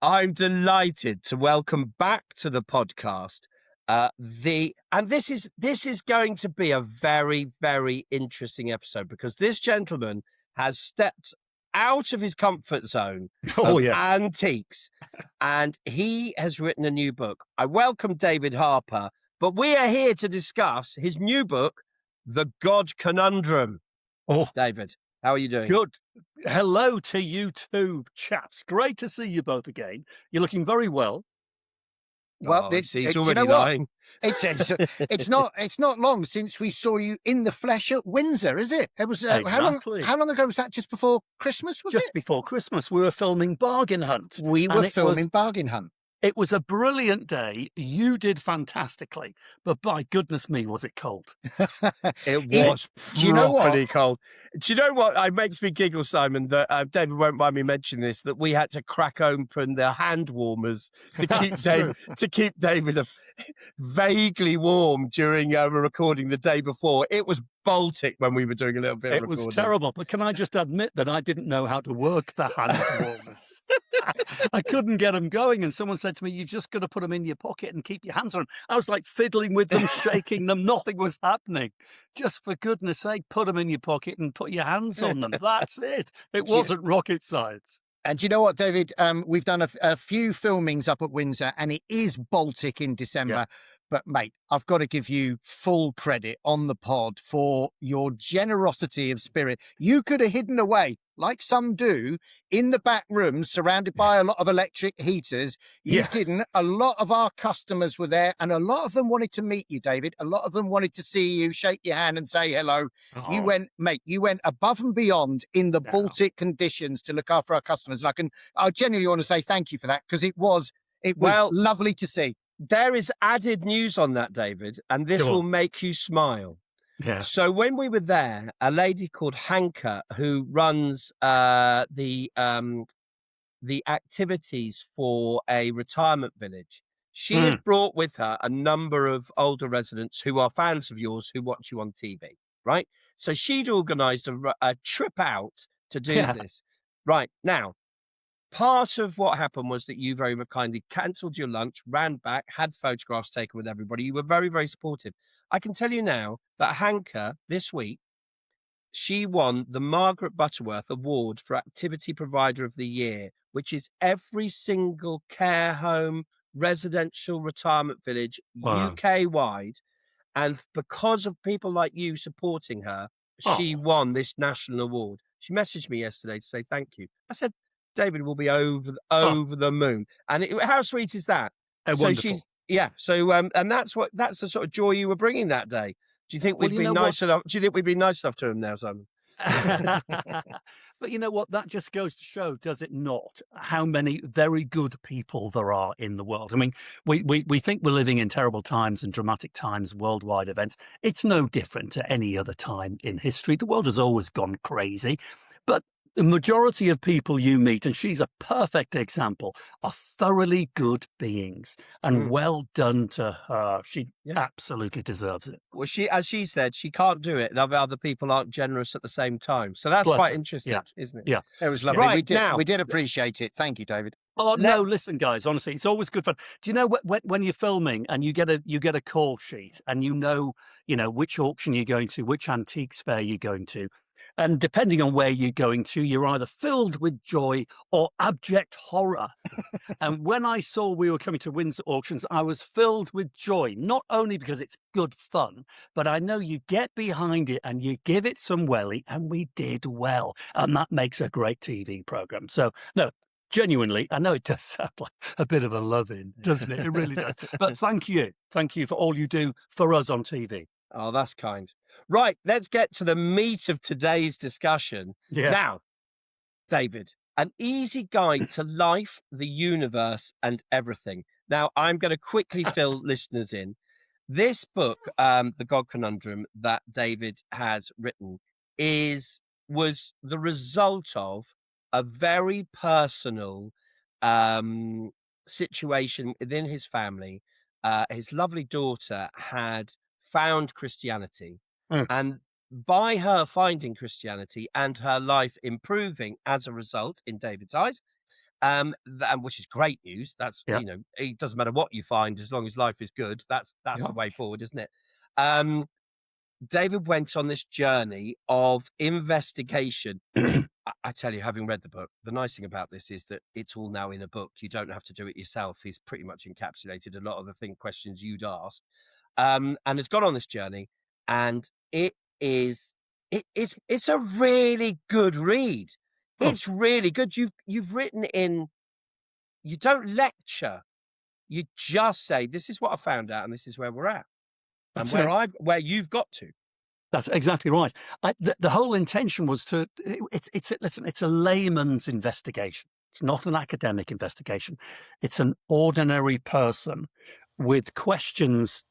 I'm delighted to welcome back to the podcast this is going to be a very, very interesting episode because this gentleman has stepped out of his comfort zone Oh, of yes. antiques and he has written a new book. I welcome David Harper, but we are here to discuss his new book, The God Conundrum. Oh, David, how are you doing? good. Hello to you too, chaps. Great to see you both again. You're looking very well. Well, He's do you already know what? lying. It's not long since we saw you in the flesh at Windsor, is it? It was Exactly. How long ago was that? Just before Christmas, was Just it? before Christmas, we were filming Bargain Hunt. We were filming Bargain Hunt. It was a brilliant day. You did fantastically, but by goodness me, was it cold? It was Do you know what? pretty cold. Do you know what? It makes me giggle, Simon, that David won't mind me mentioning this, that we had to crack open the hand warmers to keep David vaguely warm during recording the day before. It was Baltic when we were doing a little bit of recording. It was terrible, but can I just admit that I didn't know how to work the hand warmers? I couldn't get them going, and someone said to me, "You just got to put them in your pocket and keep your hands on them." I was like fiddling with them, shaking them. Nothing was happening. Just for goodness sake, put them in your pocket and put your hands on them. That's it. It wasn't rocket science. And do you know what, David? We've done a few filmings up at Windsor, and it is Baltic in December. Yeah. But, mate, I've got to give you full credit on the pod for your generosity of spirit. You could have hidden away, like some do, in the back rooms surrounded by a lot of electric heaters. You didn't. A lot of our customers were there, and a lot of them wanted to meet you, David. A lot of them wanted to see you, shake your hand and say hello. Oh. You went above and beyond in the Baltic conditions to look after our customers. And I genuinely want to say thank you for that, because it was lovely to see. There is added news on that, David, and this will make you smile. Yeah. So when we were there, a lady called Hanka, who runs the activities for a retirement village, she had brought with her a number of older residents who are fans of yours who watch you on TV, right? So she'd organised a trip out to do this. Right, now, part of what happened was that you very kindly cancelled your lunch, ran back, had photographs taken with everybody. You were very, very supportive. I can tell you now that Hanka, this week, she won the Margaret Butterworth Award for Activity Provider of the Year, which is every single care home, residential retirement village, UK-wide. And because of people like you supporting her, she won this national award. She messaged me yesterday to say thank you. I said, David will be over the moon. And how sweet is that? Wonderful. And that's the sort of joy you were bringing that day. Do you think we'd be nice enough? Do you think we'd be nice enough to him now, Simon? But you know what? That just goes to show, does it not, how many very good people there are in the world. I mean, we think we're living in terrible times and dramatic times, worldwide events. It's no different to any other time in history. The world has always gone crazy. But the majority of people you meet, and she's a perfect example, are thoroughly good beings. And well done to her. She absolutely deserves it. Well, as she said, she can't do it if other people aren't generous at the same time. So that's quite interesting, isn't it? Yeah. It was lovely. Right, we did appreciate it. Thank you, David. Oh, no, listen, guys, honestly, it's always good fun. Do you know when you're filming and you get a call sheet and you know which auction you're going to, which antiques fair you're going to, and depending on where you're going to, you're either filled with joy or abject horror. And when I saw we were coming to Windsor Auctions, I was filled with joy, not only because it's good fun, but I know you get behind it and you give it some welly, and we did well. And that makes a great TV program. So, no, genuinely, I know it does sound like a bit of a love-in, doesn't it? It really does. But thank you. Thank you for all you do for us on TV. Oh, that's kind. Right, let's get to the meat of today's discussion. Yeah. Now, David, an easy guide to life, the universe, and everything. Now, I'm going to quickly fill listeners in. This book, The God Conundrum, that David has written, was the result of a very personal situation within his family. His lovely daughter had found Christianity, and by her finding Christianity and her life improving as a result in David's eyes, which is great news. That's, Yeah. it doesn't matter what you find as long as life is good. That's Yeah. the way forward, isn't it? David went on this journey of investigation. I tell you, having read the book, the nice thing about this is that it's all now in a book. You don't have to do it yourself. He's pretty much encapsulated a lot of the questions you'd ask, and has gone on this journey, and it's a really good read. Oh, It's really good. You've written in. You don't lecture. You just say, "This is what I found out, and this is where we're at, and that's it. where you've got to." That's exactly right. The whole intention was to. Listen. It's a layman's investigation. It's not an academic investigation. It's an ordinary person with questions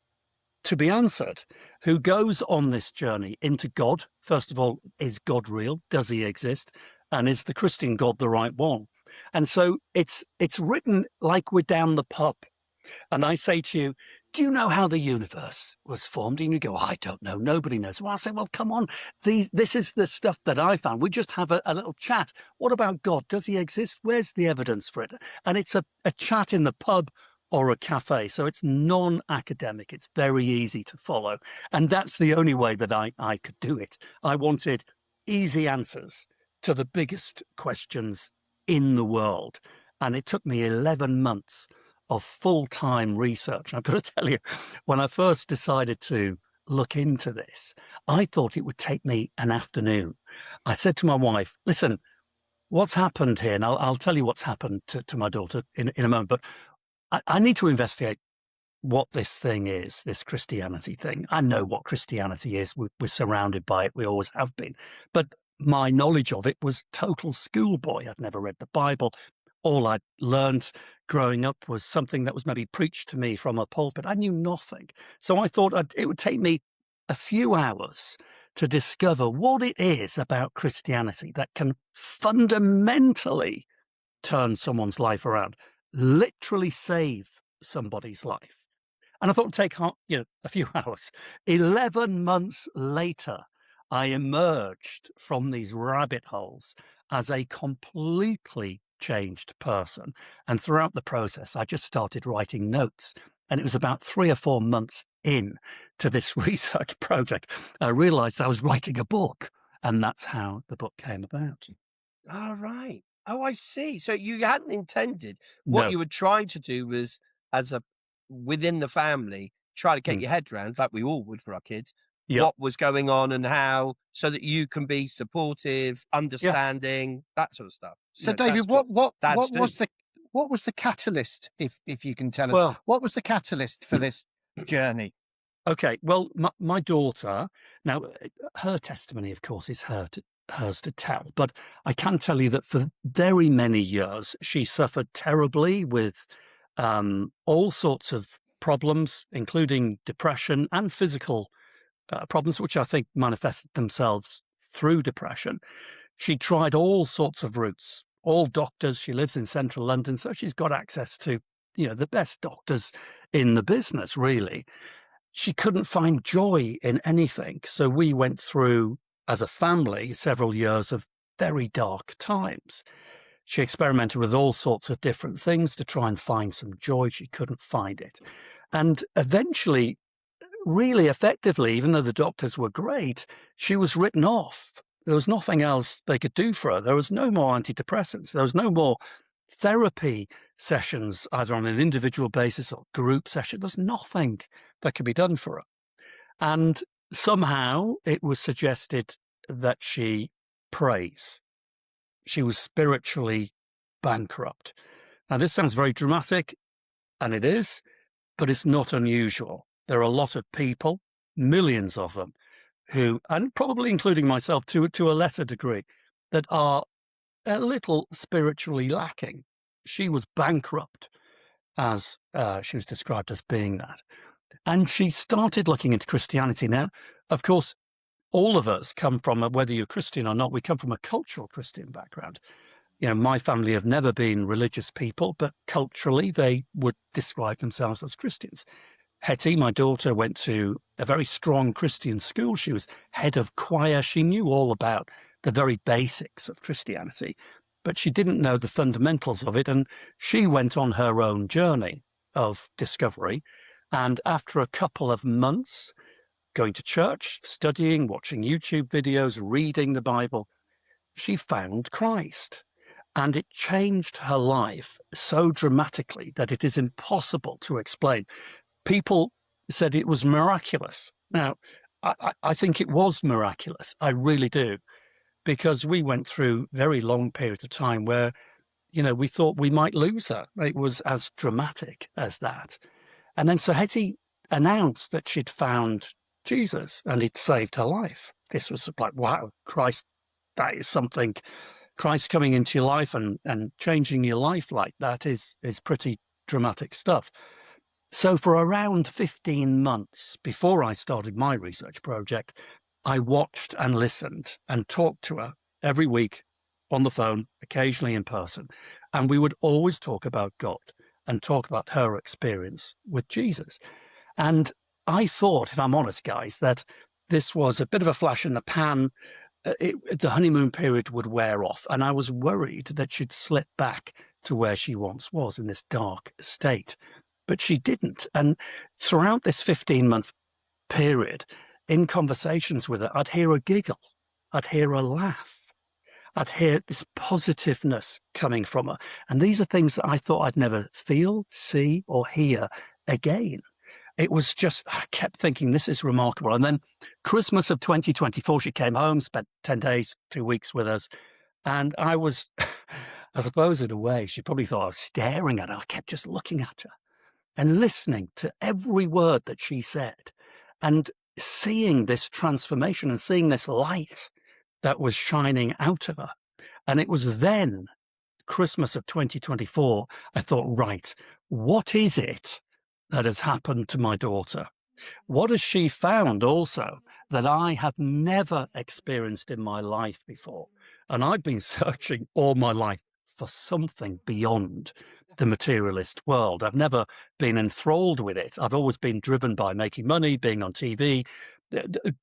to be answered, who goes on this journey into God. First of all, is God real? Does he exist? And is the Christian God the right one? And so it's written like we're down the pub. And I say to you, do you know how the universe was formed? And you go, I don't know. Nobody knows. Well, I say, well, come on. This is the stuff that I found. We just have a little chat. What about God? Does he exist? Where's the evidence for it? And it's a chat in the pub or a cafe. So it's non-academic. It's very easy to follow. And that's the only way that I could do it. I wanted easy answers to the biggest questions in the world. And it took me 11 months of full-time research. I've got to tell you, when I first decided to look into this, I thought it would take me an afternoon. I said to my wife, listen, what's happened here? And I'll tell you what's happened to my daughter in a moment, but I need to investigate what this thing is, this Christianity thing. I know what Christianity is. We're surrounded by it. We always have been. But my knowledge of it was total schoolboy. I'd never read the Bible. All I'd learned growing up was something that was maybe preached to me from a pulpit. I knew nothing. So I thought it would take me a few hours to discover what it is about Christianity that can fundamentally turn someone's life around, literally save somebody's life. And I thought it'd take a few hours. 11 months later, I emerged from these rabbit holes as a completely changed person. And throughout the process, I just started writing notes. And it was about 3 or 4 months in to this research project, I realized I was writing a book. And that's how the book came about. All right. Oh, I see. So you hadn't intended. What No. you were trying to do was, within the family, try to get your head around, like we all would for our kids, Yep. what was going on and how, so that you can be supportive, understanding, that sort of stuff. So, David, what dads was the catalyst, if you can tell us? Well, What was the catalyst for this journey? okay. Well, my daughter, now her testimony, of course, is hers to tell. But I can tell you that for very many years, she suffered terribly with all sorts of problems, including depression and physical problems, which I think manifested themselves through depression. She tried all sorts of routes, all doctors. She lives in central London, so she's got access to, the best doctors in the business, really. She couldn't find joy in anything. So we went through, as a family, several years of very dark times. She experimented with all sorts of different things to try and find some joy. She couldn't find it. And eventually, really effectively, even though the doctors were great, she was written off. There was nothing else they could do for her. There was no more antidepressants. There was no more therapy sessions, either on an individual basis or group session. There's nothing that could be done for her. And somehow it was suggested that she prays. She was spiritually bankrupt. Now, this sounds very dramatic, and it is, but it's not unusual. There are a lot of people, millions of them, who, and probably including myself to a lesser degree, that are a little spiritually lacking. She was bankrupt, as she was described as being that. And she started looking into Christianity. Now, of course, all of us come from, whether you're Christian or not, we come from a cultural Christian background. My family have never been religious people, but culturally they would describe themselves as Christians. Hetty, my daughter, went to a very strong Christian school. She was head of choir. She knew all about the very basics of Christianity. but she didn't know the fundamentals of it. And she went on her own journey of discovery. And after a couple of months going to church, studying, watching YouTube videos, reading the Bible, she found Christ. And it changed her life so dramatically that it is impossible to explain. People said it was miraculous. Now, I think it was miraculous. I really do. Because we went through very long periods of time where, we thought we might lose her. It was as dramatic as that. And then Sir Hetty announced that she'd found Jesus and he'd saved her life. This was like, wow, Christ, that is something. Christ coming into your life and changing your life like that is pretty dramatic stuff. So for around 15 months before I started my research project, I watched and listened and talked to her every week on the phone, occasionally in person. And we would always talk about God and talk about her experience with Jesus. And I thought, if I'm honest, guys, that this was a bit of a flash in the pan. The honeymoon period would wear off. And I was worried that she'd slip back to where she once was in this dark state. But she didn't. And throughout this 15-month period, in conversations with her, I'd hear her giggle. I'd hear her laugh. I'd hear this positiveness coming from her. And these are things that I thought I'd never feel, see, or hear again. It was just, I kept thinking, this is remarkable. And then Christmas of 2024, she came home, spent 10 days, 2 weeks with us. And I was, I suppose in a way, she probably thought I was staring at her. I kept just looking at her and listening to every word that she said and seeing this transformation and seeing this light that was shining out of her. And it was then, Christmas of 2024, I thought, right, what is it that has happened to my daughter? What has she found also that I have never experienced in my life before? And I've been searching all my life for something beyond the materialist world. I've never been enthralled with it. I've always been driven by making money, being on TV,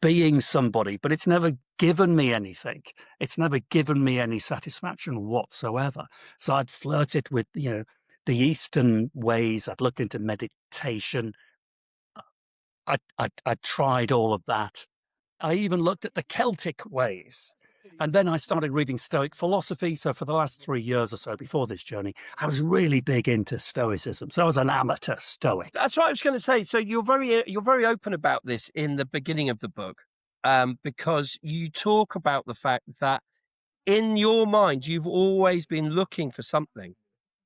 being somebody, but it's never given me anything. It's never given me any satisfaction whatsoever. So I'd flirted with, the Eastern ways. I'd looked into meditation. I tried all of that. I even looked at the Celtic ways. And then I started reading Stoic philosophy. So for the last 3 years or so before this journey, I was really big into Stoicism. So I was an amateur Stoic. That's what I was going to say. So you're very open about this in the beginning of the book, because you talk about the fact that in your mind, you've always been looking for something.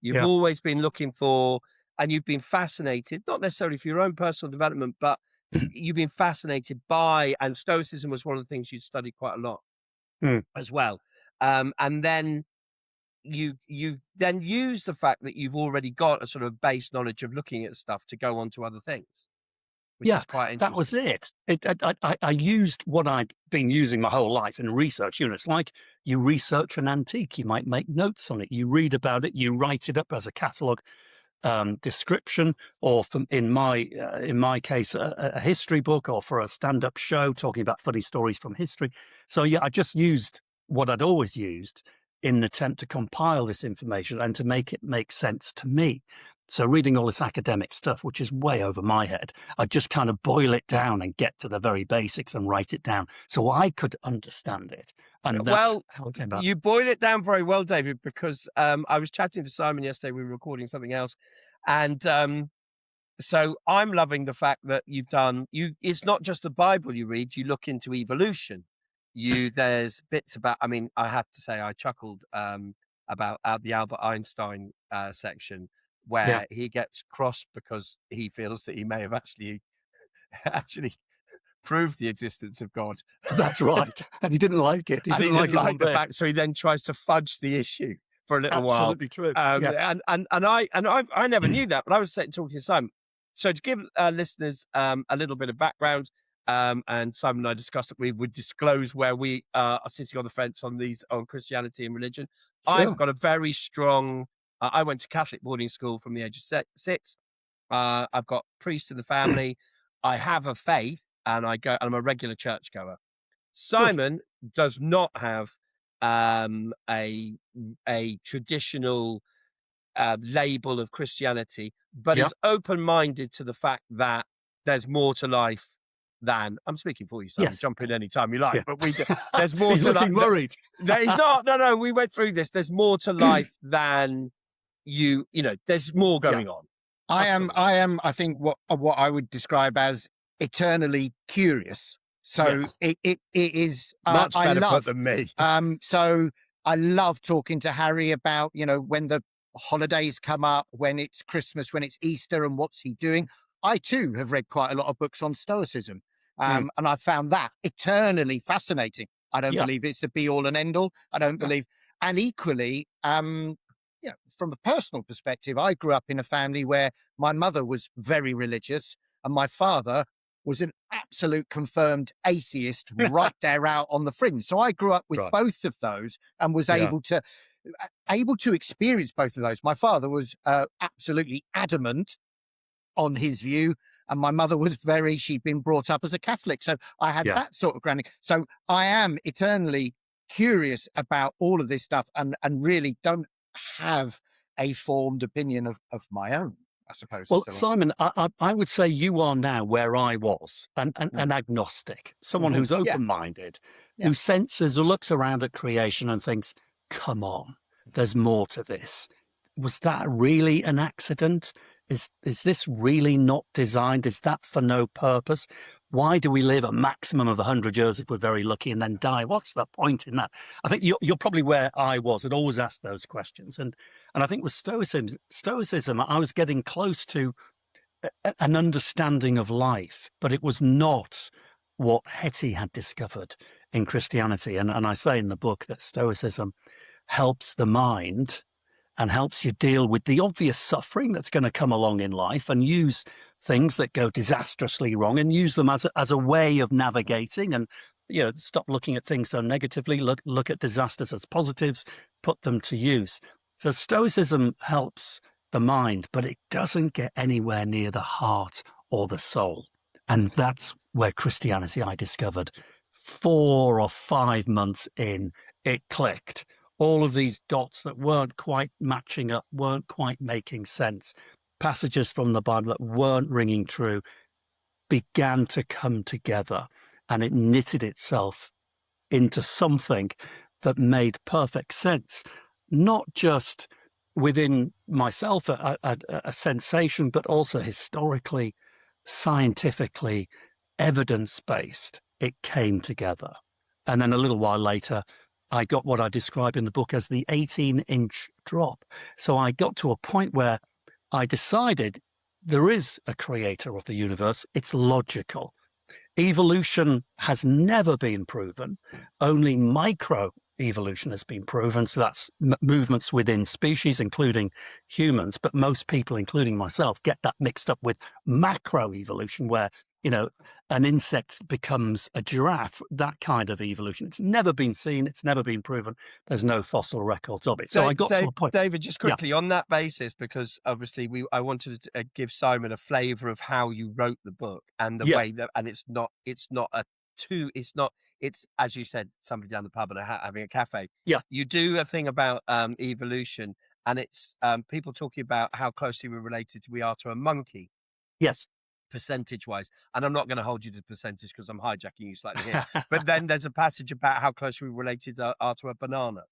You've Yeah. always been looking for, and you've been fascinated, not necessarily for your own personal development, but you've been fascinated by, and Stoicism was one of the things you studied quite a lot as well. And then you then use the fact that you've already got a sort of base knowledge of looking at stuff to go on to other things, which is quite interesting. That was it. I used what I'd been using my whole life in research. It's like you research an antique, you might make notes on it, you read about it, you write it up as a catalogue description, or in my case, a history book, or for a stand-up show talking about funny stories from history. So I just used what I'd always used in an attempt to compile this information and to make it make sense to me. So reading all this academic stuff, which is way over my head, I just kind of boil it down and get to the very basics and write it down so I could understand it. And that's how it came about. You boil it down very well, David, because I was chatting to Simon yesterday. We were recording something else. And so I'm loving the fact that it's not just the Bible you read, you look into evolution. There's bits about, I mean, I have to say I chuckled about the Albert Einstein section where he gets crossed because he feels that he may have actually proved the existence of God. That's right. And he didn't like it. He didn't like the fact, so he then tries to fudge the issue for a little while. Absolutely true. And I never knew that, but I was talking to Simon. So to give listeners a little bit of background, and Simon and I discussed that we would disclose where we are sitting on the fence on Christianity and religion. Sure. I've got a very strong. I went to Catholic boarding school from the age of 6. I've got priests in the family. I have a faith, and I'm a regular churchgoer. Simon does not have a traditional label of Christianity, but Yeah. is open-minded to the fact that there's more to life than. I'm speaking for you, Simon. Yes. Jump in any time you like, Yeah. but there's more He's to life. looking worried. There's not. No. We went through this. There's more to life than you. There's more Yeah. going on. I Absolutely. I think what I would describe as eternally curious. So Yes. it is. Much I better put love. than me. So I love talking to Harry about when the holidays come up, when it's Christmas, when it's Easter, and what's he doing. I too have read quite a lot of books on Stoicism, Mm. and I found that eternally fascinating. I don't Yeah. believe it's the be all and end all. I don't Yeah. believe, and equally, from a personal perspective, I grew up in a family where my mother was very religious and my father was an absolute confirmed atheist right there out on the fringe. So I grew up with Right. both of those and was Yeah. able to experience both of those. My father was absolutely adamant on his view, and my mother was she'd been brought up as a Catholic. So I had Yeah. that sort of grounding. So I am eternally curious about all of this stuff and really don't have a formed opinion of my own, I suppose. Well, Simon, I would say you are now where I was, an agnostic, someone who's Yeah. open-minded, Yeah. who senses or looks around at creation and thinks, come on, there's more to this. Was that really an accident? Is this really not designed? Is that for no purpose? Why do we live a maximum of 100 years if we're very lucky and then die? What's the point in that? I think you're probably where I was and always asked those questions. And I think with Stoicism, I was getting close to an understanding of life, but it was not what Hetty had discovered in Christianity. And I say in the book that Stoicism helps the mind and helps you deal with the obvious suffering that's going to come along in life and use things that go disastrously wrong and use them as a way of navigating and stop looking at things so negatively, look at disasters as positives, put them to use. So Stoicism helps the mind, but it doesn't get anywhere near the heart or the soul. And that's where Christianity, I discovered 4 or 5 months in, it clicked. All of these dots that weren't quite matching up, weren't quite making sense, passages from the Bible that weren't ringing true, began to come together, and it knitted itself into something that made perfect sense, not just within myself, a sensation, but also historically, scientifically, evidence-based. It came together. And then a little while later, I got what I describe in the book as the 18-inch drop. So I got to a point where I decided there is a creator of the universe. It's logical. Evolution has never been proven. Only micro evolution has been proven. So that's movements within species, including humans. But most people, including myself, get that mixed up with macro evolution, where, an insect becomes a giraffe, that kind of evolution. It's never been seen. It's never been proven. There's no fossil records of it. So I got to a point. David, just quickly on that basis, because obviously I wanted to give Simon a flavour of how you wrote the book and the way that, and it's as you said, somebody down the pub and having a cafe. Yeah. You do a thing about evolution, and it's people talking about how closely we are to a monkey. Yes. Percentage-wise, and I'm not going to hold you to the percentage because I'm hijacking you slightly here. But then there's a passage about how closely related are to a banana.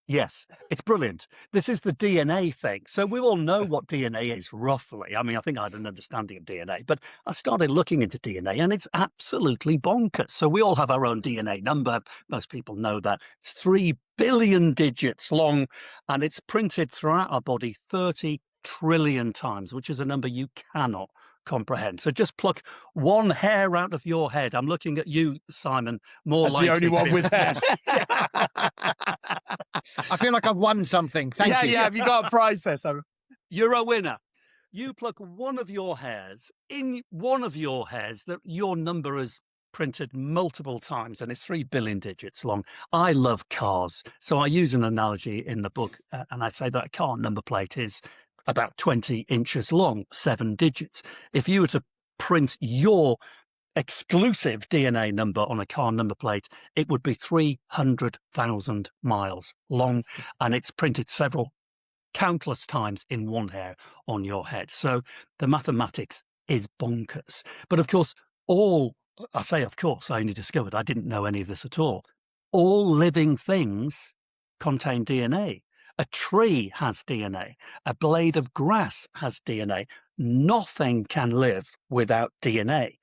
Yes, it's brilliant. This is the DNA thing. So we all know what DNA is roughly. I mean, I think I had an understanding of DNA, but I started looking into DNA and it's absolutely bonkers. So we all have our own DNA number. Most people know that. It's 3 billion digits long and it's printed throughout our body 30 trillion times, which is a number you cannot comprehend. So just pluck one hair out of your head. I'm looking at you, Simon, more That's likely the only one with hair. I feel like I've won something. Thank you. Yeah. Have you got a prize there, Simon? You're a winner. You pluck one of your hairs, in one of your hairs, that your number is printed multiple times and it's 3 billion digits long. I love cars. So I use an analogy in the book and I say that a car number plate is about 20 inches long, 7 digits. If you were to print your exclusive DNA number on a car number plate, it would be 300,000 miles long, and it's printed countless times in one hair on your head. So the mathematics is bonkers. But of course, I only discovered, I didn't know any of this at all. All living things contain DNA. A tree has DNA. A blade of grass has DNA. Nothing can live without DNA.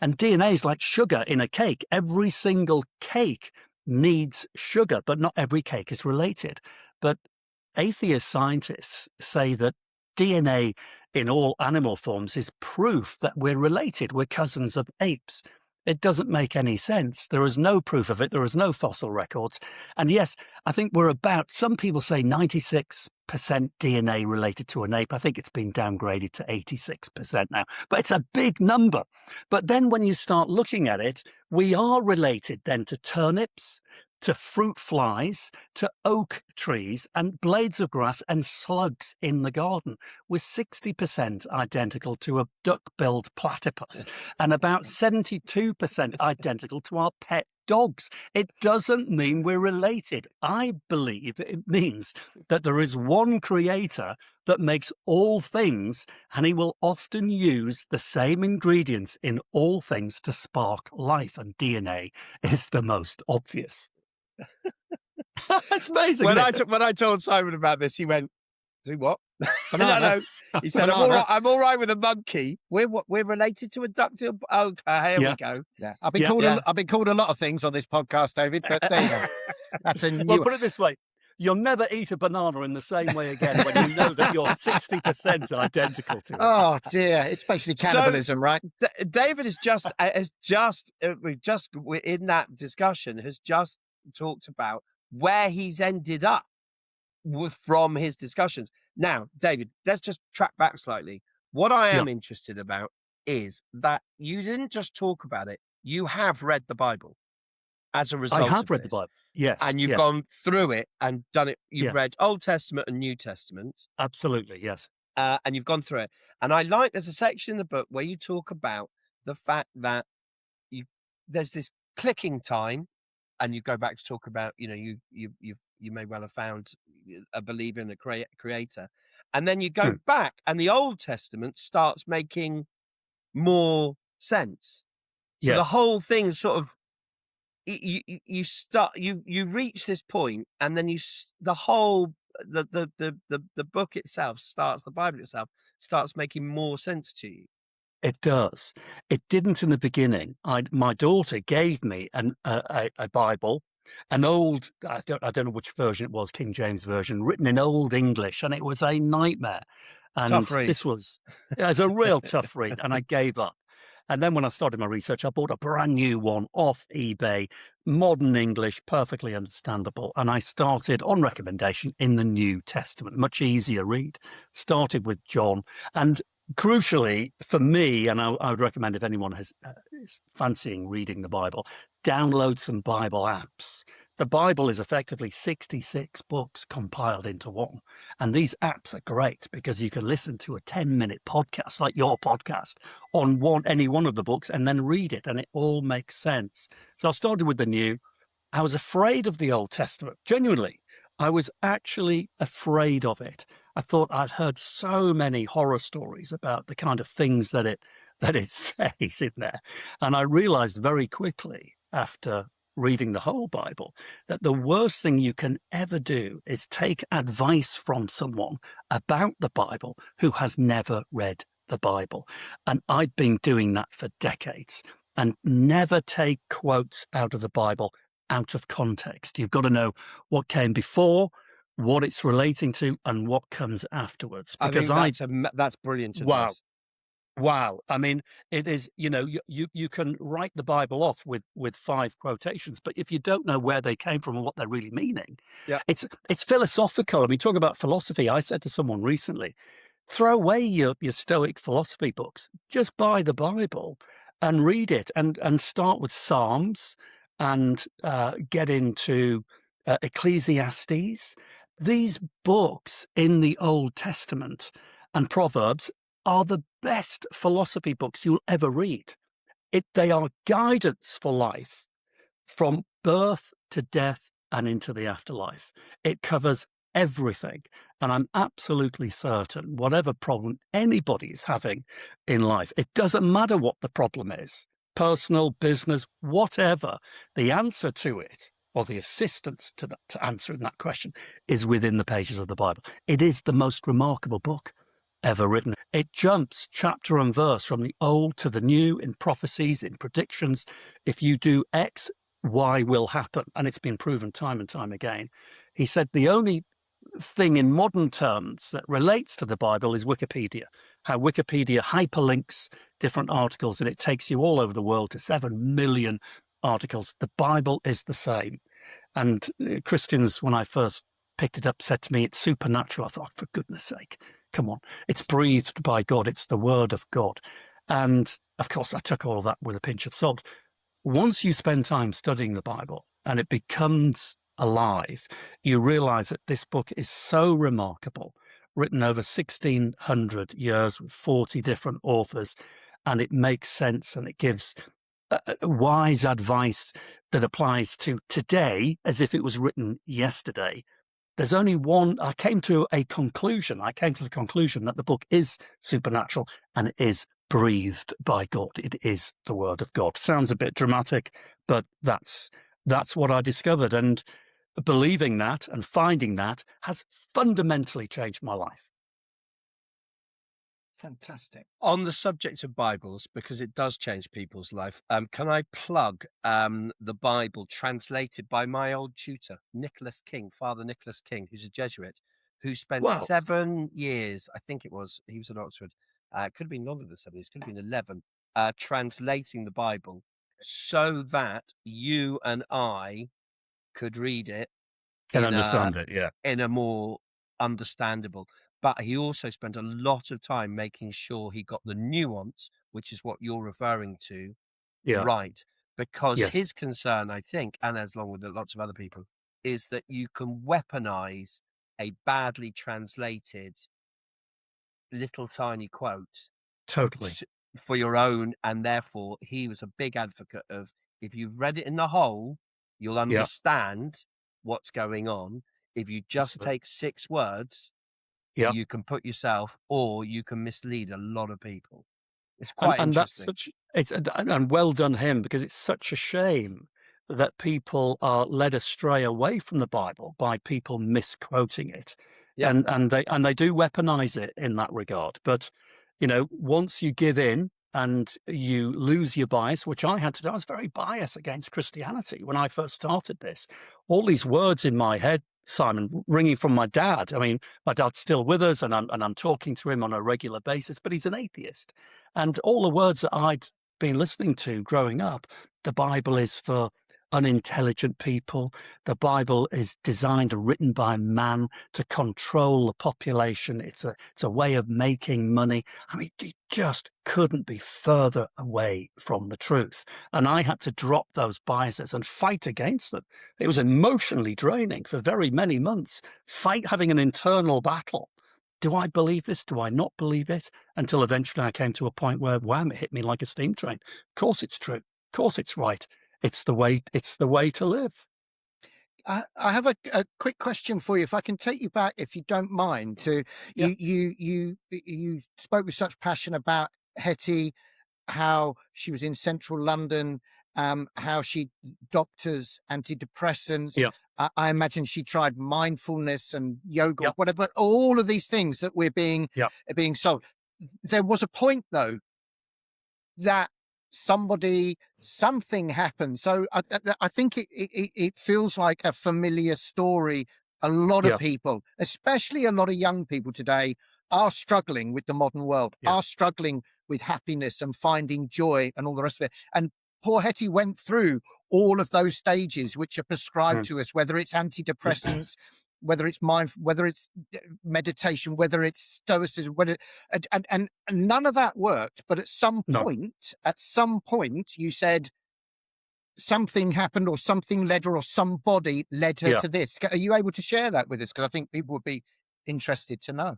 And DNA is like sugar in a cake. Every single cake needs sugar, but not every cake is related. But atheist scientists say that DNA in all animal forms is proof that we're related. We're cousins of apes. It doesn't make any sense. There is no proof of it. There is no fossil records. And yes, I think some people say 96% DNA related to an ape. I think it's been downgraded to 86% now, but it's a big number. But then when you start looking at it, we are related then to turnips, to fruit flies, to oak trees and blades of grass and slugs in the garden. We're 60% identical to a duck-billed platypus and about 72% identical to our pet dogs. It doesn't mean we're related. I believe it means that there is one creator that makes all things, and he will often use the same ingredients in all things to spark life, and DNA is the most obvious. It's amazing. When I told Simon about this, he went, "Do what?" No. He said, "I'm all right with a monkey. We're related to a duck-billed." Oh, here we go. Yeah, I've been called a lot of things on this podcast, David. But there you go. That's a new. Well, put it this way: you'll never eat a banana in the same way again when you know that you're 60% identical to it. Oh dear, it's basically cannibalism, right? David in that discussion has just talked about where he's ended up from his discussions. Now, David, let's just track back slightly. What I am interested about is that you didn't just talk about it, you have read the Bible as a result. I have read the Bible, yes. And you've gone through it and done it. You've read Old Testament and New Testament. Absolutely, yes. And you've gone through it. And I like, there's a section in the book where you talk about the fact that there's this clicking time, and you go back to talk about, you may well have found a believer in a creator. And then you go back and the Old Testament starts making more sense. So the whole thing sort of, you reach this point, and then the book itself starts, the Bible itself starts making more sense to you. It does. It didn't in the beginning. My daughter gave me a Bible, an old, I don't know which version it was, King James version, written in Old English, and it was a nightmare. And tough read. It was a real tough read, and I gave up. And then when I started my research, I bought a brand new one off eBay, modern English, perfectly understandable. And I started on recommendation in the New Testament, much easier read. Started with John, and crucially for me, and I would recommend if anyone is fancying reading the Bible, download some Bible apps. The Bible is effectively 66 books compiled into one. And these apps are great because you can listen to a 10-minute podcast, like your podcast, on any one of the books and then read it, and it all makes sense. So I started with the New. I was afraid of the Old Testament, genuinely. I was actually afraid of it. I thought I'd heard so many horror stories about the kind of things that it says in there. And I realized very quickly after reading the whole Bible that the worst thing you can ever do is take advice from someone about the Bible who has never read the Bible. And I'd been doing that for decades. And never take quotes out of the Bible out of context. You've got to know what came before, what it's relating to, and what comes afterwards. Because that's brilliant. Wow. I mean, it is, you can write the Bible off with 5 quotations, but if you don't know where they came from and what they're really meaning, it's philosophical. I mean, talking about philosophy, I said to someone recently, throw away your Stoic philosophy books, just buy the Bible and read it, and start with Psalms and get into Ecclesiastes. These books in the Old Testament and Proverbs are the best philosophy books you'll ever read. They are guidance for life from birth to death and into the afterlife. It covers everything. And I'm absolutely certain whatever problem anybody is having in life, it doesn't matter what the problem is, personal, business, whatever, the answer to it or the assistance to answering that question is within the pages of the Bible. It is the most remarkable book ever written. It jumps chapter and verse from the old to the new in prophecies, in predictions. If you do X, Y will happen. And it's been proven time and time again. He said the only thing in modern terms that relates to the Bible is Wikipedia, how Wikipedia hyperlinks different articles and it takes you all over the world to 7 million articles. The Bible is the same. And Christians, when I first picked it up, said to me, it's supernatural. I thought, for goodness sake, come on. It's breathed by God. It's the word of God. And of course, I took all of that with a pinch of salt. Once you spend time studying the Bible and it becomes alive, you realize that this book is so remarkable, written over 1,600 years with 40 different authors, and it makes sense and it gives wise advice that applies to today as if it was written yesterday. There's only one. I came to the conclusion that the book is supernatural and it is breathed by God. It is the word of God. Sounds a bit dramatic, but that's what I discovered. And believing that and finding that has fundamentally changed my life. Fantastic. On the subject of Bibles, because it does change people's life, can I plug the Bible translated by my old tutor, Nicholas King, Father Nicholas King, who's a Jesuit, who spent Wow. 7 years, I think it was, he was at Oxford, it could have been longer than 7 years, could have been 11, translating the Bible so that you and I could read it Can understand it, yeah. in a more understandable. But he also spent a lot of time making sure he got the nuance, which is what you're referring to, Yeah. right. Because Yes. his concern, I think, and as long with lots of other people, is that you can weaponize a badly translated little tiny quote Totally. for your own. And therefore, he was a big advocate of, if you've read it in the whole, you'll understand what's going on. If you just Absolutely. take 6 words, Yeah. you can put yourself, or you can mislead a lot of people. It's quite And that's interesting. and well done him, because it's such a shame that people are led astray away from the Bible by people misquoting it. Yeah. And they do weaponize it in that regard. But, once you give in and you lose your bias, which I had to do, I was very biased against Christianity when I first started this. All these words in my head, Simon, ringing from my dad. I mean, my dad's still with us and I'm talking to him on a regular basis, but he's an atheist. And all the words that I'd been listening to growing up, the Bible is for unintelligent people. The Bible is designed and written by man to control the population. It's a way of making money. I mean, it just couldn't be further away from the truth. And I had to drop those biases and fight against them. It was emotionally draining for very many months, having an internal battle. Do I believe this? Do I not believe it? Until eventually I came to a point where, wham, it hit me like a steam train. Of course it's true. Of course it's right. It's the way to live. I have a quick question for you, if I can take you back, if you don't mind, to you spoke with such passion about Hetty, how she was in central London, how she doctors antidepressants. Yeah. I imagine she tried mindfulness and yoga, whatever, all of these things that we're being sold. There was a point, though, that something happened. So I think it feels like a familiar story. A lot of people, especially a lot of young people today, are struggling with the modern world, are struggling with happiness and finding joy and all the rest of it. And poor Hetty went through all of those stages which are prescribed to us, whether it's antidepressants, whether it's whether it's meditation, whether it's stoicism, and none of that worked. But at some point, you said something happened, or something led her, or somebody led her to this. Are you able to share that with us? Because I think people would be interested to know.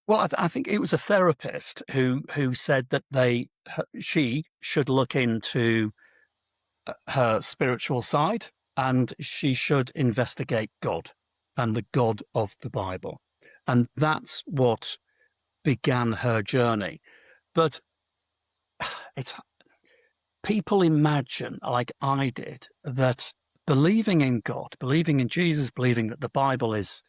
Well, I think it was a therapist who said that she should look into her spiritual side, and she should investigate God and the God of the Bible. And that's what began her journey. But it's people imagine, like I did, that believing in God, believing in Jesus, believing that the Bible is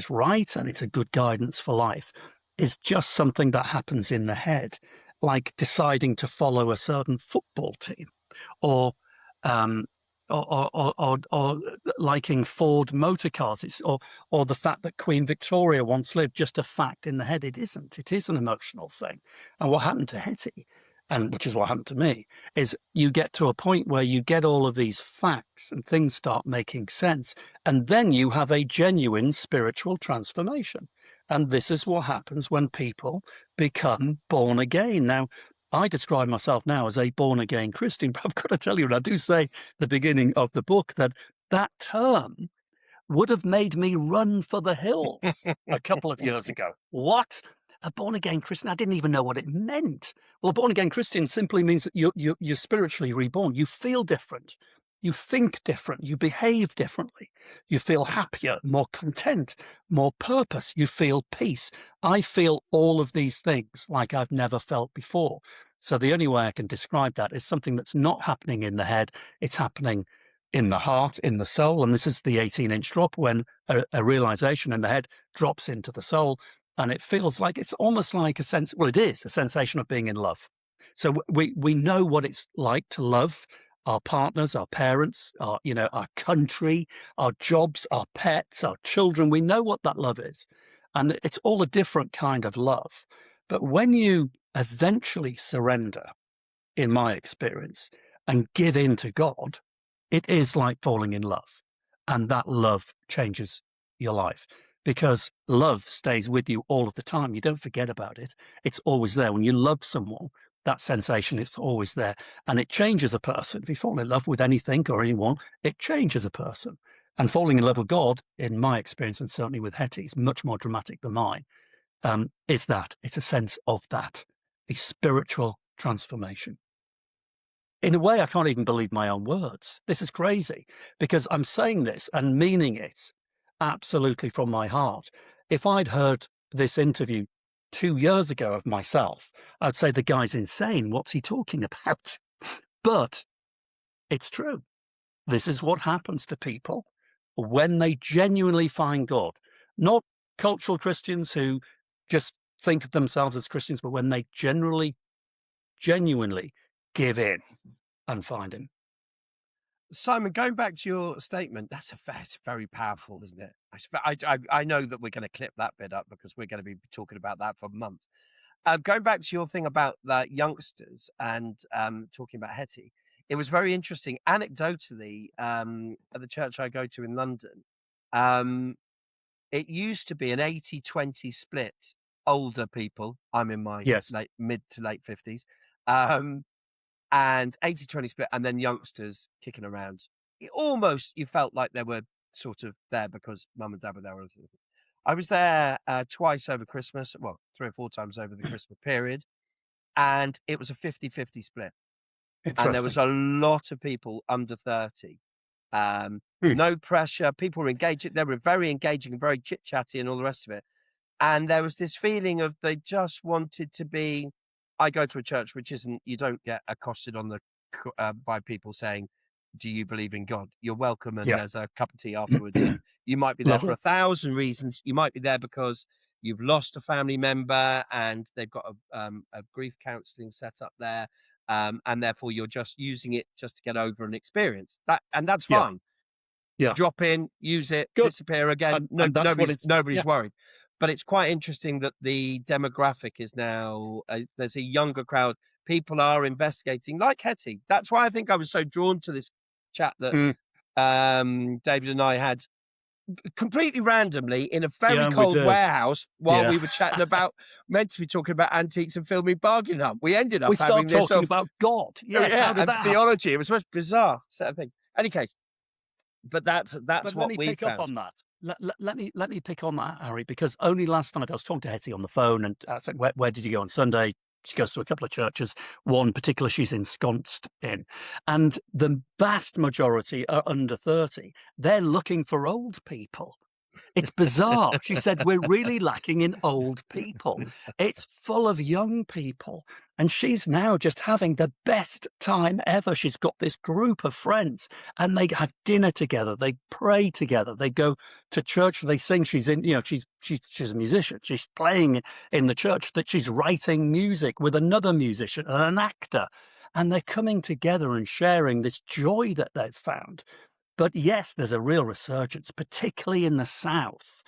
right and it's a good guidance for life is just something that happens in the head, like deciding to follow a certain football team or um, or liking Ford motor cars. Or the fact that Queen Victoria once lived, just a fact in the head. It isn't. It is an emotional thing. And what happened to Hetty, and which is what happened to me, is you get to a point where you get all of these facts and things start making sense. And then you have a genuine spiritual transformation. And this is what happens when people become born again. Now, I describe myself now as a born-again Christian, but I've got to tell you, and I do say at the beginning of the book, that term would have made me run for the hills a couple of years ago. What? A born-again Christian? I didn't even know what it meant. Well, a born-again Christian simply means that you're spiritually reborn. You feel different. You think different. You behave differently. You feel happier, more content, more purpose. You feel peace. I feel all of these things like I've never felt before. So the only way I can describe that is something that's not happening in the head. It's happening in the heart, in the soul. And this is the 18-inch drop, when a realization in the head drops into the soul. And it feels like, it's almost like a sense, well, it is a sensation of being in love. So we know what it's like to love our partners, our parents, our country, our jobs, our pets, our children. We know what that love is. And it's all a different kind of love. But when you eventually surrender, in my experience, and give in to God, it is like falling in love. And that love changes your life, because love stays with you all of the time. You don't forget about it. It's always there. When you love someone, that sensation is always there. And it changes a person. If you fall in love with anything or anyone, it changes a person. And falling in love with God, in my experience, and certainly with Hetty, is much more dramatic than mine, is that. It's a sense of that, a spiritual transformation. In a way, I can't even believe my own words. This is crazy, because I'm saying this and meaning it absolutely from my heart. If I'd heard this interview 2 years ago of myself, I'd say the guy's insane. What's he talking about? But it's true. This is what happens to people when they genuinely find God. Not cultural Christians who just think of themselves as Christians, but when they genuinely give in and find him. Simon, going back to your statement, that's very powerful, isn't it? I know that we're going to clip that bit up because we're going to be talking about that for months. Going back to your thing about the youngsters and talking about Hetty, it was very interesting. Anecdotally, at the church I go to in London, it used to be an 80-20 split. Older people, I'm in my mid to late 50s, and 80-20 split, and then youngsters kicking around. You felt like they were sort of there because mum and dad were there. I was there twice over Christmas, well, 3 or 4 times over the Christmas period, and it was a 50-50 split. And there was a lot of people under 30. No pressure. People were engaged. They were very engaging and very chit-chatty and all the rest of it. And there was this feeling of they just wanted to be. I go to a church which isn't. You don't get accosted on the by people saying, "Do you believe in God?" You're welcome, and there's a cup of tea afterwards. And you might be there for 1,000 reasons. You might be there because you've lost a family member, and they've got a grief counselling set up there, and therefore you're just using it just to get over an experience. And that's fine. Yeah. Drop in, use it, Good. disappear again. Nobody's worried. But it's quite interesting that the demographic is now, there's a younger crowd. People are investigating, like Hetty. That's why I think I was so drawn to this chat that David and I had completely randomly in a very cold warehouse while we were chatting about, meant to be talking about antiques and filming bargain hunt. We ended up having this talking about God. Yes, how did that theology. It was the most bizarre set of things. Any case. But that's what we found. Let me pick up on that. Let me pick on that, Harry, because only last night I was talking to Hetty on the phone, and I said, "Where did you go on Sunday?" She goes to a couple of churches, one particular she's ensconced in. And the vast majority are under 30. They're looking for old people. It's bizarre. She said, we're really lacking in old people. It's full of young people. And she's now just having the best time ever. She's got this group of friends and they have dinner together. They pray together. They go to church. They sing. She's in, she's a musician. She's playing in the church, that she's writing music with another musician and an actor. And they're coming together and sharing this joy that they've found. But yes, there's a real resurgence, particularly in the South,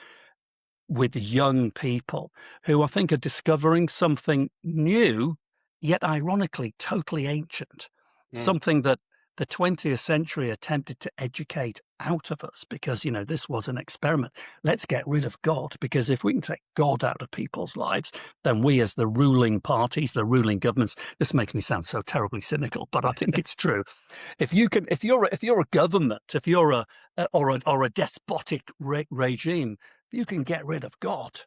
with young people who I think are discovering something new, yet ironically totally ancient, something that the 20th century attempted to educate out of us because, this was an experiment. Let's get rid of God, because if we can take God out of people's lives, then we as the ruling parties, the ruling governments, this makes me sound so terribly cynical, but I think it's true. If you're a government, if you're a despotic regime, if you can get rid of God,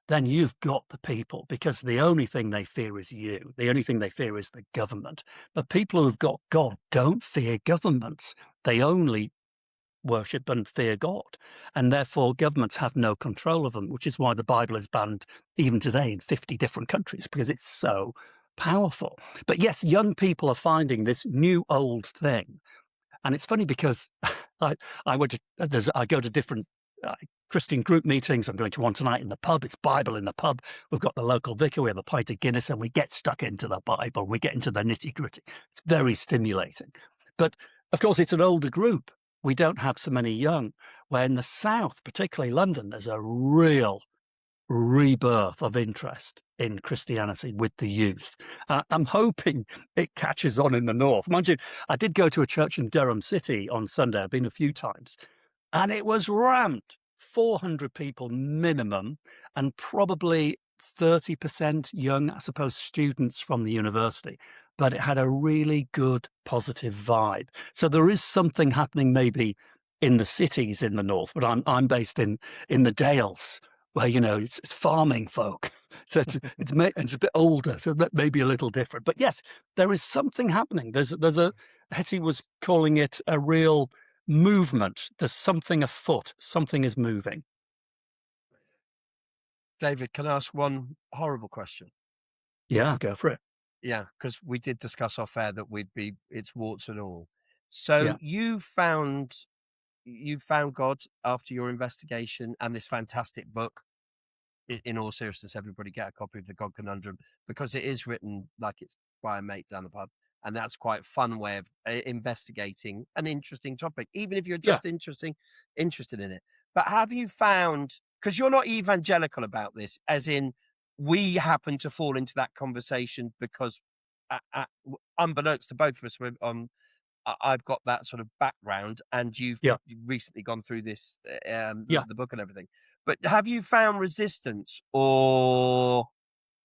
then you've got the people, because the only thing they fear is you. The only thing they fear is the government. But people who've got God don't fear governments. They only worship and fear God. And therefore, governments have no control of them, which is why the Bible is banned even today in 50 different countries, because it's so powerful. But yes, young people are finding this new old thing. And it's funny because I go to different Christian group meetings. I'm going to one tonight in the pub. It's Bible in the pub. We've got the local vicar. We have a pint of Guinness and we get stuck into the Bible. We get into the nitty gritty. It's very stimulating. But of course, it's an older group. We don't have so many young, where in the South, particularly London, there's a real rebirth of interest in Christianity with the youth. I'm hoping it catches on in the North. Mind you, I did go to a church in Durham City on Sunday. I've been a few times. And it was rammed, 400 people minimum, and probably 30% young, I suppose, students from the university. But it had a really good, positive vibe. So there is something happening maybe in the cities in the north, but I'm based in the Dales, where, it's farming folk. So it's a bit older, so that may be a little different. But yes, there is something happening. Hetty was calling it a real movement. There's something afoot. Something is moving. David, can I ask one horrible question? Yeah, go for it. Yeah, because we did discuss off air that it's warts and all. So Yeah. you found God after your investigation and this fantastic book. In all seriousness, everybody get a copy of the God Conundrum, because it is written like it's by a mate down the pub. And that's quite a fun way of investigating an interesting topic, even if you're just interested in it. But have you found, because you're not evangelical about this, as in we happen to fall into that conversation because unbeknownst to both of us, I've got that sort of background, and you've recently gone through this, the book and everything. But have you found resistance or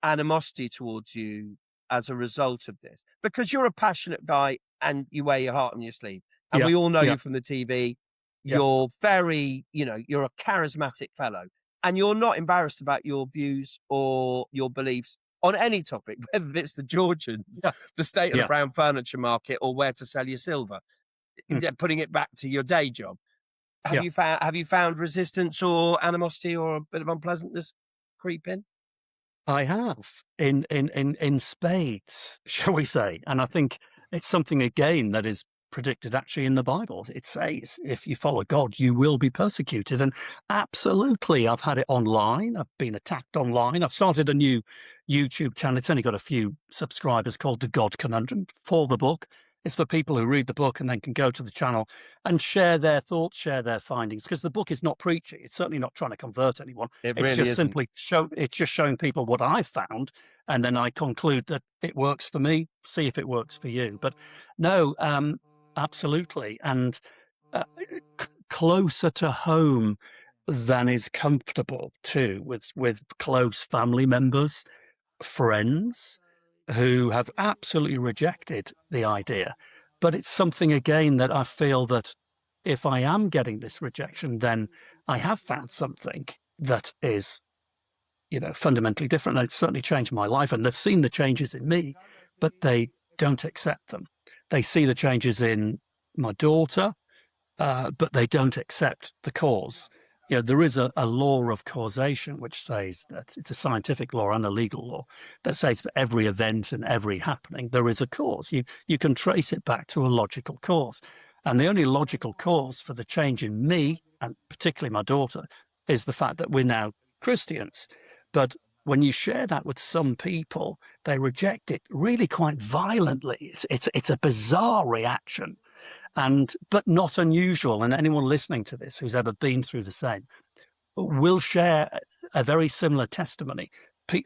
animosity towards you as a result of this? Because you're a passionate guy and you wear your heart on your sleeve, and we all know you from the TV. You're very, you're a charismatic fellow, and you're not embarrassed about your views or your beliefs on any topic, whether it's the Georgians, the state of the brown furniture market, or where to sell your silver. Putting it back to your day job. Have you found resistance or animosity or a bit of unpleasantness creep in? I have in spades, shall we say? And I think it's something again that is predicted actually in the Bible. It says, if you follow God, you will be persecuted. And absolutely, I've had it online. I've been attacked online. I've started a new YouTube channel. It's only got a few subscribers, called the God Conundrum, for the book. It's for people who read the book and then can go to the channel and share their thoughts, share their findings, because the book is not preachy. It's certainly not trying to convert anyone. It's just simply showing people what I've found, and then I conclude that it works for me. See if it works for you. But no, absolutely, and closer to home than is comfortable too, with close family members, friends, who have absolutely rejected the idea. But it's something, again, that I feel that if I am getting this rejection, then I have found something that is fundamentally different. It's certainly changed my life, and they've seen the changes in me, but they don't accept them. They see the changes in my daughter, but they don't accept the cause. There is a law of causation which says that it's a scientific law and a legal law that says for every event and every happening, there is a cause. You can trace it back to a logical cause. And the only logical cause for the change in me, and particularly my daughter, is the fact that we're now Christians. But when you share that with some people, they reject it really quite violently. It's a bizarre reaction, but not unusual. And anyone listening to this who's ever been through the same will share a very similar testimony.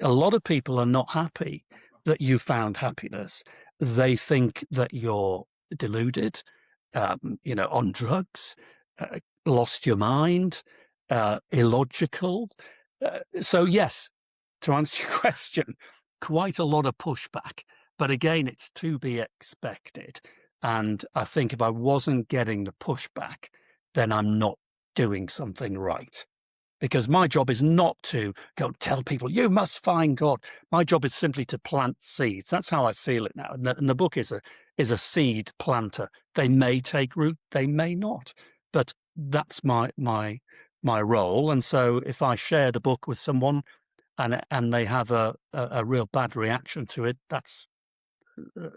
A lot of people are not happy that you found happiness. They think that you're deluded, on drugs, lost your mind, illogical. So yes, to answer your question, quite a lot of pushback. But again, it's to be expected. And I think if I wasn't getting the pushback, then I'm not doing something right. Because my job is not to go tell people, you must find God. My job is simply to plant seeds. That's how I feel it now. And the book is a seed planter. They may take root, they may not. But that's my role. And so if I share the book with someone and they have a real bad reaction to it,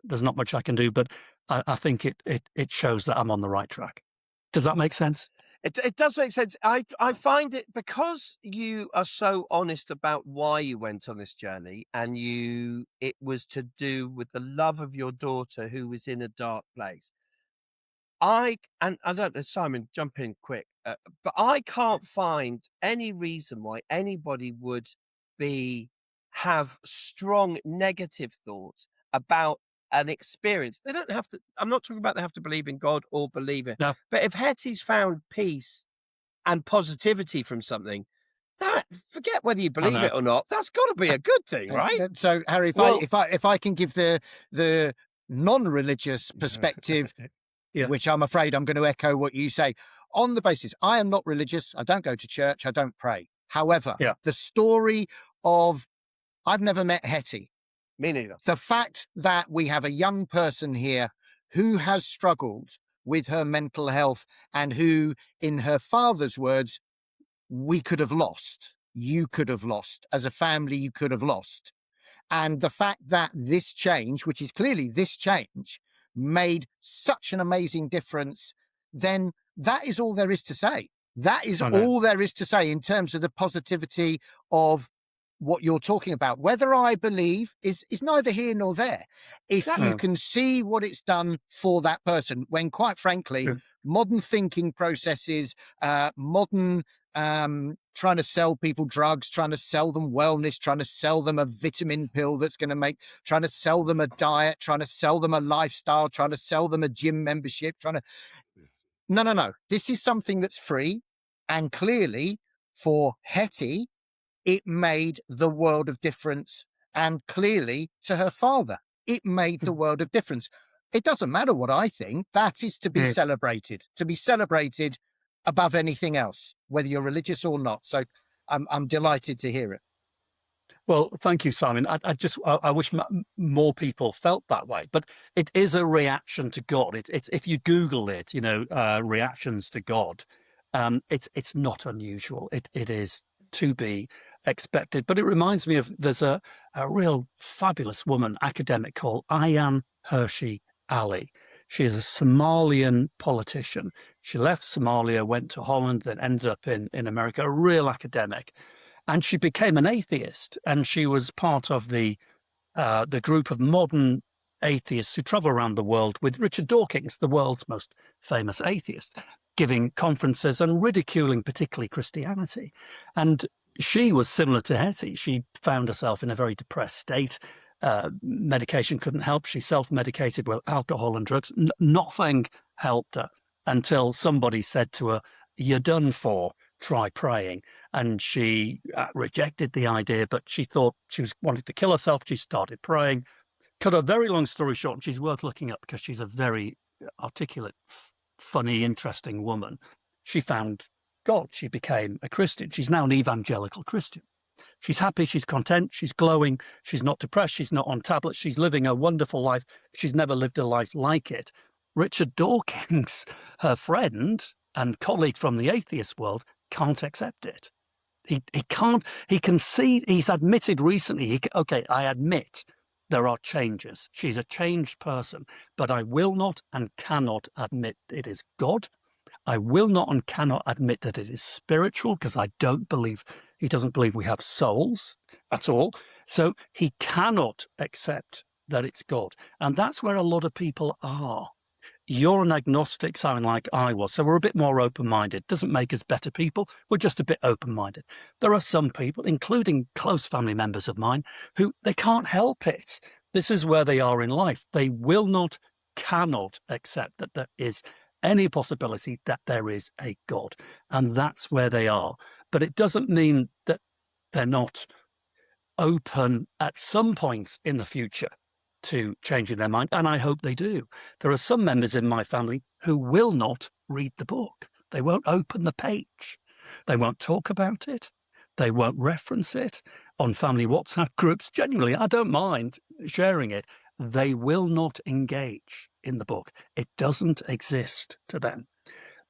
there's not much I can do. But I think it shows that I'm on the right track. Does that make sense? It does make sense. I find it, because you are so honest about why you went on this journey, and it was to do with the love of your daughter who was in a dark place. I don't know, Simon, jump in quick, but I can't find any reason why anybody would have strong negative thoughts about an experience. They don't have to. I'm not talking about they have to believe in God or believe it. No. But if Hetty's found peace and positivity from something, forget whether you believe it or not, that's got to be a good thing, right? So, Harry, if I can give the non-religious perspective, yeah. which I'm afraid I'm going to echo what you say, on the basis I am not religious, I don't go to church, I don't pray. However, the story of I've never met Hetty. Me neither. The fact that we have a young person here who has struggled with her mental health and who, in her father's words, we could have lost. You could have lost. As a family, you could have lost. And the fact that this change, which is clearly this change, made such an amazing difference, then that is all there is to say. That is all there is to say in terms of the positivity of what you're talking about. Whether I believe is neither here nor there. If you can see what it's done for that person, when quite frankly, modern thinking processes, modern trying to sell people drugs, trying to sell them wellness, trying to sell them a vitamin pill that's going to trying to sell them a diet, trying to sell them a lifestyle, trying to sell them a gym membership, No. This is something that's free. And clearly for Hetty, it made the world of difference. And clearly to her father, it made the world of difference. It doesn't matter what I think. That is to be celebrated above anything else, whether you're religious or not. So I'm delighted to hear it. Well, thank you, Simon. I wish more people felt that way, but it is a reaction to God. It's if you Google it, reactions to God, it's not unusual. It is to be expected. But it reminds me of there's a real fabulous woman, academic, called Ayaan Hirsi Ali. She is a Somalian politician. She left Somalia, went to Holland, then ended up in America, a real academic. And she became an atheist, and she was part of the group of modern atheists who travel around the world with Richard Dawkins, the world's most famous atheist, giving conferences and ridiculing particularly Christianity. And she was similar to Hetty. She found herself in a very depressed state. Medication couldn't help. She self-medicated with alcohol and drugs. Nothing helped her until somebody said to her, "You're done for. Try praying." And she rejected the idea, but she thought she was wanting to kill herself. She started praying. Cut a very long story short, and she's worth looking up because she's a very articulate, funny, interesting woman. She found God. She became a Christian. She's now an evangelical Christian. She's happy, she's content, she's glowing, she's not depressed, she's not on tablets, she's living a wonderful life. She's never lived a life like it. Richard Dawkins, her friend and colleague from the atheist world, can't accept it. He can't, he can see, he's admitted recently, okay, I admit there are changes. She's a changed person, but I will not and cannot admit it is God. I will not and cannot admit that it is spiritual, because he doesn't believe we have souls at all. So he cannot accept that it's God. And that's where a lot of people are. You're an agnostic, Simon, like I was. So we're a bit more open-minded. Doesn't make us better people. We're just a bit open-minded. There are some people, including close family members of mine, who they can't help it. This is where they are in life. They will not, cannot accept that there is any possibility that there is a God. And that's where they are. But it doesn't mean that they're not open at some points in the future to changing their mind, and I hope they do. There are some members in my family who will not read the book. They won't open the page. They won't talk about it. They won't reference it on family WhatsApp groups. Genuinely, I don't mind sharing it. They will not engage in the book. It doesn't exist to them.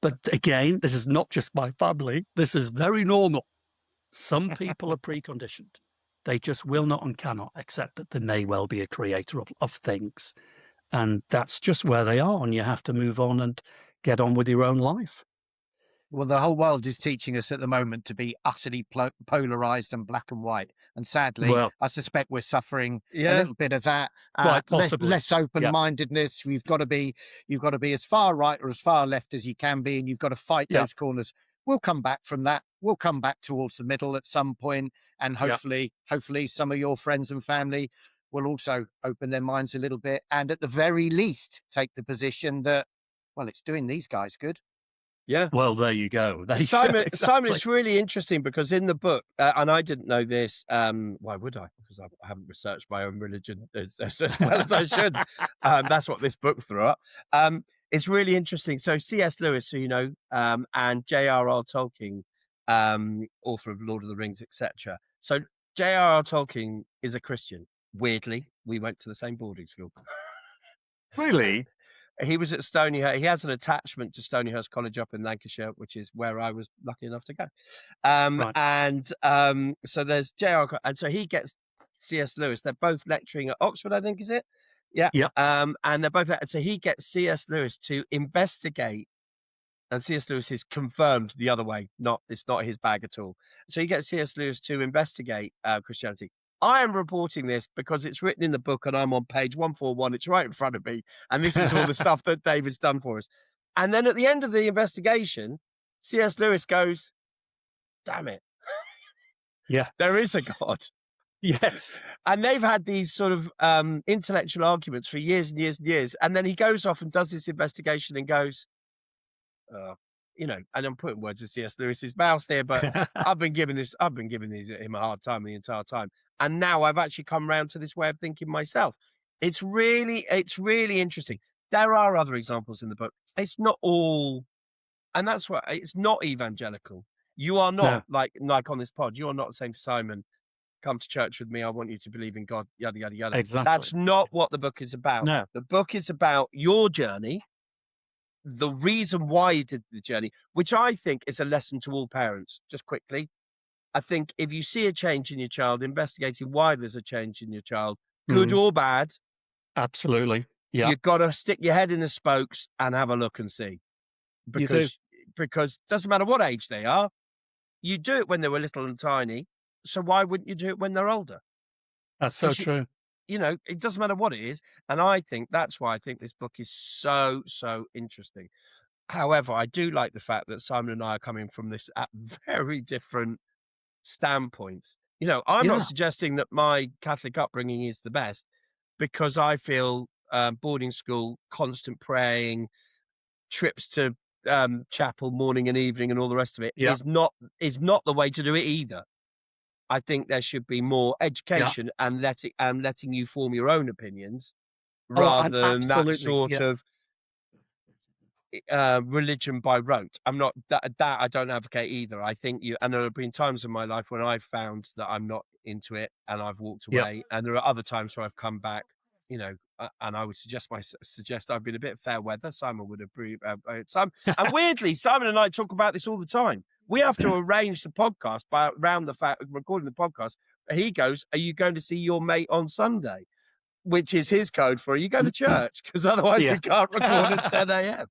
But again, this is not just my family. This is very normal. Some people are preconditioned. They just will not and cannot accept that there may well be a creator of things. And that's just where they are. And you have to move on and get on with your own life. Well, the whole world is teaching us at the moment to be utterly polarized and black and white. And sadly, I suspect we're suffering a little bit of that. Quite possibly. Less open-mindedness. You've got to be as far right or as far left as you can be, and you've got to fight those corners. We'll come back from that. We'll come back towards the middle at some point, and hopefully some of your friends and family will also open their minds a little bit, and at the very least take the position that, well, it's doing these guys good. Yeah. Well, there you go. Simon, it's really interesting because in the book, and I didn't know this, why would I? Because I haven't researched my own religion as well as I should. That's what this book threw up. It's really interesting. So C.S. Lewis, who you know, and J.R.R. Tolkien, author of Lord of the Rings, etc. So J.R.R. Tolkien is a Christian. Weirdly, we went to the same boarding school. Really? He was at Stonyhurst. He has an attachment to Stonyhurst College up in Lancashire, which is where I was lucky enough to go. And so there's J.R. And so he gets C.S. Lewis. They're both lecturing at Oxford, I think, is it? Yeah. And they're both. So he gets C.S. Lewis to investigate. And C.S. Lewis is confirmed the other way. It's not his bag at all. So he gets C.S. Lewis to investigate Christianity. I am reporting this because it's written in the book and I'm on page 141. It's right in front of me. And this is all the stuff that David's done for us. And then at the end of the investigation, C.S. Lewis goes, damn it. Yeah. There is a God. Yes. And they've had these sort of intellectual arguments for years and years and years. And then he goes off and does this investigation and goes, you know, and I'm putting words in C.S. Lewis's mouth there, but I've been giving him a hard time the entire time. And now I've actually come round to this way of thinking myself. It's really interesting. There are other examples in the book. It's not all, and that's why it's not evangelical. You are not like on this pod. You are not saying to Simon, come to church with me. I want you to believe in God, yada, yada, yada. Exactly. That's not what the book is about. No. The book is about your journey, the reason why you did the journey, which I think is a lesson to all parents. Just quickly, I think if you see a change in your child, investigating why there's a change in your child, good or bad, absolutely, you've got to stick your head in the spokes and have a look and see. Because it doesn't matter what age they are, you do it when they were little and tiny. So why wouldn't you do it when they're older? That's so true. You know, it doesn't matter what it is. And I think that's why I think this book is so, so interesting. However, I do like the fact that Simon and I are coming from this at very different standpoints. You know, I'm not suggesting that my Catholic upbringing is the best, because I feel boarding school, constant praying, trips to chapel morning and evening and all the rest of it is not the way to do it either. I think there should be more education and letting you form your own opinions rather than that sort of religion by rote. I'm not that I don't advocate either. I think and there have been times in my life when I've found that I'm not into it and I've walked Yep. away, and there are other times where I've come back, and I would suggest I've been a bit fair weather. Simon would agree. And weirdly, Simon and I talk about this all the time. We have to arrange the podcast around the fact recording the podcast. He goes, "Are you going to see your mate on Sunday?" Which is his code for you go to church, because otherwise we can't record at 10 a.m.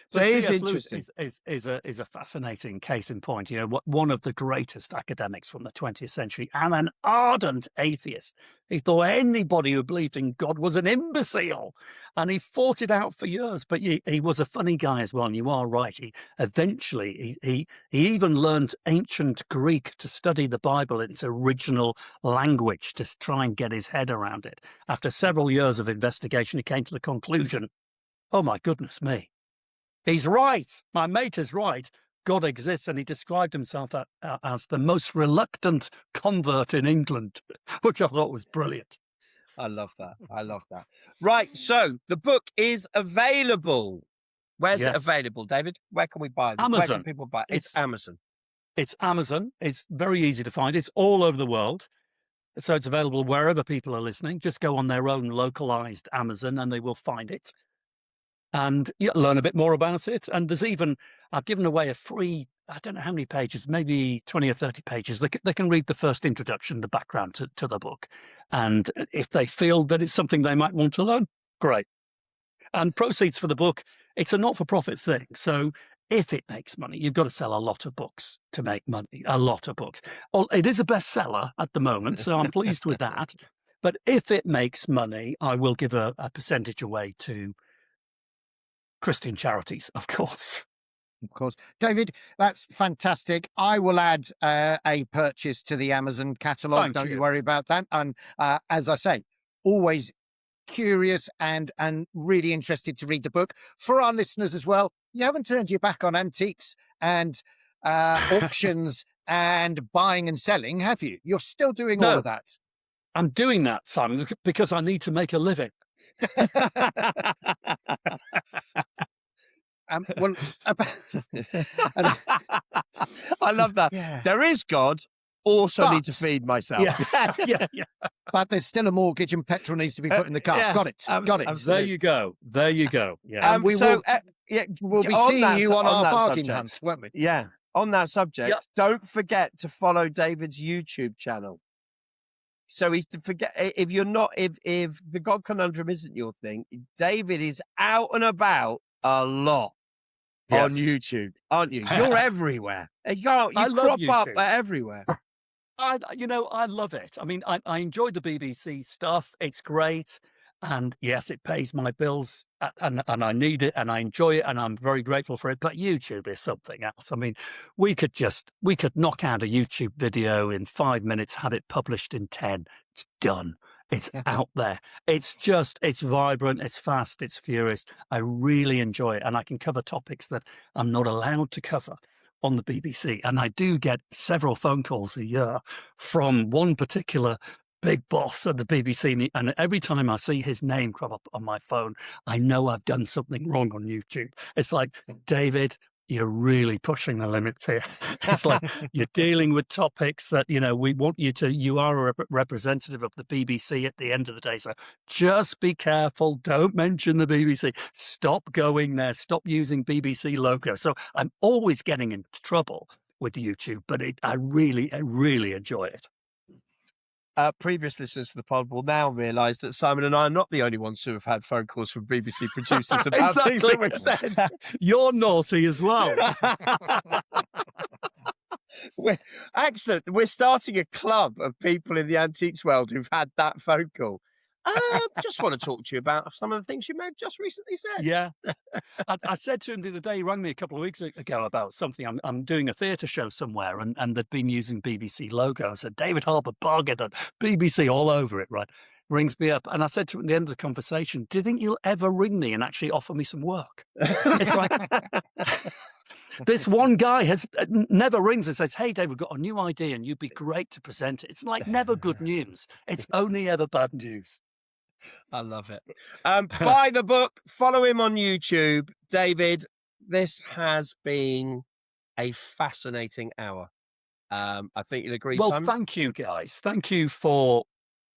So it is C.S. Lewis interesting. is a fascinating case in point. One of the greatest academics from the 20th century and an ardent atheist. He thought anybody who believed in God was an imbecile, and he fought it out for years. But he was a funny guy as well. And you are right. He even learned ancient Greek to study the Bible in its original language to try and get his head around it. After several years of investigation, he came to the conclusion, "Oh my goodness me. He's right. My mate is right. God exists." And he described himself as the most reluctant convert in England, which I thought was brilliant. I love that. Right. So the book is available. Where's it available, David? Where can we buy it? Amazon. Where can people buy it? It's Amazon. It's Amazon. It's very easy to find. It's all over the world. So it's available wherever people are listening. Just go on their own localized Amazon and they will find it. And learn a bit more about it. And I've given away a free, I don't know how many pages, maybe 20 or 30 pages. They can read the first introduction, the background to the book. And if they feel that it's something they might want to learn, great. And proceeds for the book, it's a not-for-profit thing. So if it makes money, you've got to sell a lot of books to make money, a lot of books. Well, it is a bestseller at the moment, so I'm pleased with that. But if it makes money, I will give a percentage away to Christian charities, of course. Of course. David, that's fantastic. I will add a purchase to the Amazon catalogue. Don't you worry about that. And as I say, always curious and really interested to read the book. For our listeners as well, you haven't turned your back on antiques and auctions and buying and selling, have you? You're still doing all of that. I'm doing that, Simon, because I need to make a living. I love that. Yeah. There is God. Also need to feed myself. Yeah. But there's still a mortgage and petrol needs to be put in the car. Got it. Got it. There you go. Yeah. And we'll be seeing you on our bargain hunt, won't we? Yeah. On that subject, don't forget to follow David's YouTube channel. So if the God Conundrum isn't your thing, David is out and about a lot on YouTube, aren't you? You're everywhere. You crop up everywhere. I love it. I mean, I enjoy the BBC stuff. It's great. And yes, it pays my bills and I need it and I enjoy it and I'm very grateful for it. But YouTube is something else. I mean, we could knock out a YouTube video in 5 minutes, have it published in 10. It's done. It's out there. It's vibrant. It's fast. It's furious. I really enjoy it. And I can cover topics that I'm not allowed to cover on the BBC. And I do get several phone calls a year from one particular big boss at the BBC, and every time I see his name crop up on my phone, I know I've done something wrong on YouTube. It's like, David, you're really pushing the limits here. It's like you're dealing with topics that, we want you are a representative of the BBC at the end of the day. So just be careful. Don't mention the BBC. Stop going there. Stop using BBC logo. So I'm always getting into trouble with YouTube, but I really enjoy it. Previous listeners to the pod will now realise that Simon and I are not the only ones who have had phone calls from BBC producers about things that we've said. You're naughty as well. Excellent. We're starting a club of people in the antiques world who've had that phone call. Just want to talk to you about some of the things you may have just recently said. Yeah. I said to him the other day, he rang me a couple of weeks ago about something. I'm doing a theatre show somewhere and they'd been using BBC logo. I said, David Harper bargained on BBC all over it, right? Rings me up. And I said to him at the end of the conversation, do you think you'll ever ring me and actually offer me some work? It's like... This one guy never rings and says, hey, Dave, we've got a new idea and you'd be great to present it. It's like never good news. It's only ever bad news. I love it. Buy the book, follow him on YouTube. David, this has been a fascinating hour. I think you'll agree, Well, Simon. thank you, guys. Thank you for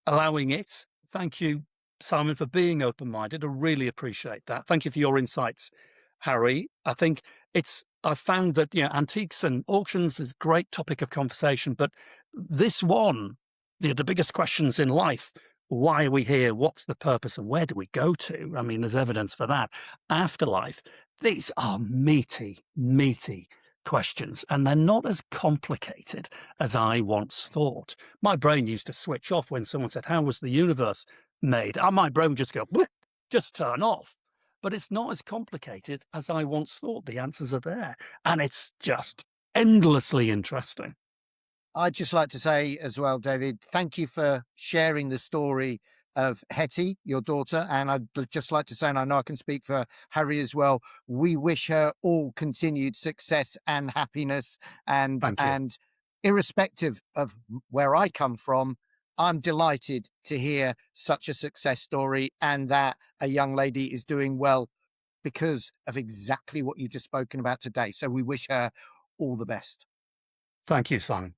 allowing it. Thank you, Simon, for being open-minded. I really appreciate that. Thank you for your insights, Harry. I think I've found that, antiques and auctions is a great topic of conversation, but this one, the biggest questions in life, why are we here? What's the purpose and where do we go to? I mean, there's evidence for that. Afterlife, these are meaty questions, and they're not as complicated as I once thought. My brain used to switch off when someone said, "How was the universe made?" And my brain would just go, "Bleh," just turn off. But it's not as complicated as I once thought. The answers are there, and it's just endlessly interesting. I'd just like to say as well, David, thank you for sharing the story of Hetty, your daughter. And I'd just like to say, and I know I can speak for Harry as well, we wish her all continued success and happiness. And, Thank you. and irrespective of where I come from, I'm delighted to hear such a success story and that a young lady is doing well because of exactly what you've just spoken about today. So we wish her all the best. Thank you, Simon.